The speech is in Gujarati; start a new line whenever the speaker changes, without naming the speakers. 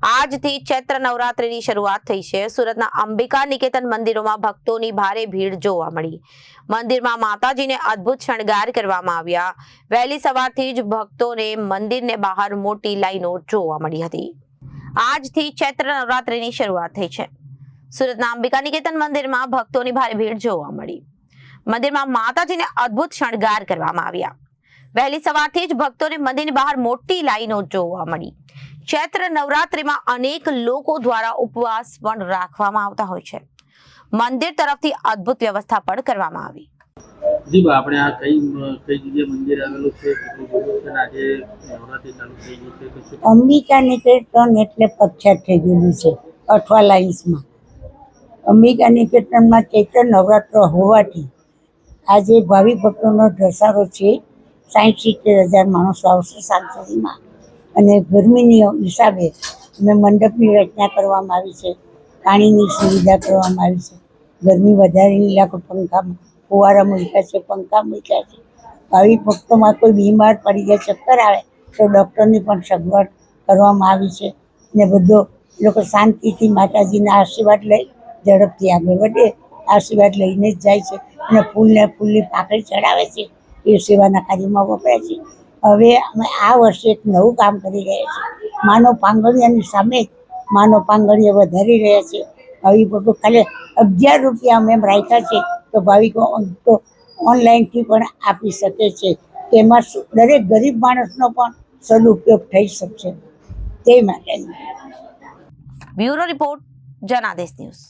આજથી ચૈત્ર નવરાત્રીની શરૂઆત થઈ છે। સુરતના અંબિકા નિકેતન મંદિરોમાં ભક્તોની ભારે ભીડ જોવા મળી। મંદિરમાં માતાજીને અદ્ભુત શણગાર કરવામાં આવ્યા। વહેલી સવારથી જ ભક્તોને મંદિરને બહાર મોટી લાઈનો જોવા મળી હતી। આજથી ચૈત્ર નવરાત્રીની શરૂઆત થઈ છે। સુરતના અંબિકા નિકેતન મંદિરમાં ભક્તોની ભારે ભીડ જોવા મળી। મંદિરમાં માતાજીને અદ્ભુત શણગાર કરવામાં આવ્યા। વહેલી સવારથી જ ભક્તોને મંદિરની બહાર મોટી લાઈનો જોવા મળી। ચૈત્ર નવરાત્રીમાં અનેક લોકો દ્વારા ઉપવાસ પણ રાખવામાં આવતા હોય છે। મંદિર તરફથી અદ્ભુત વ્યવસ્થા પણ કરવામાં આવી।
જી આપણે આ કઈ જગ્યાએ મંદિર આવેલું છે, કેટલું દૂર છે, આજે નવરાત્રી ચાલુ થઈ ગઈ છે, તો
અંબિકા નિકેતન એટલે પ્રખ્યાત થઈ ગયેલું છે અઠવા લાઇન્સમાં। અંબિકા નિકેતનમાં ચૈત્ર નવરાત્ર હોવાથી આજે ભાવિ ભક્તોનો ધસારો છે। 60-70 હજાર માણસો આવશે સાંજ સુધીમાં। અને ગરમીની હિસાબે અમે મંડપની રચના કરવામાં આવી છે, પાણીની સુવિધા કરવામાં આવી છે। ગરમી વધારેની લાખો પંખા ફુવારા મૂક્યા છે, પંખા મૂક્યા છે। ભાવિ ભક્તોમાં કોઈ બીમાર પડી જાય, ચક્કર આવે તો ડૉક્ટરની પણ સગવડ કરવામાં આવી છે। અને બધો લોકો શાંતિથી માતાજીના આશીર્વાદ લઈ ઝડપથી આગળ વધે, આશીર્વાદ લઈને જ જાય છે। અને ફૂલની પાંખડી ચડાવે છે, એ સેવાના કાર્યમાં વપરાય છે। હવે અમે આ વર્ષે એક નવું કામ કરી રહ્યા છીએ। માનવ પાંગળિયાની સામે માનવ પાંગળિયા વધારી રહ્યા છે। ભાવિકો ખાલી 11 રૂપિયા અમે રાખ્યા છે, તો ભાવિકો તો ઓનલાઈનથી પણ આપી શકે છે। તેમાં દરેક ગરીબ માણસનો પણ સદુપયોગ થઈ શકશે, તે માટે।
Bureau report, Janadesh news.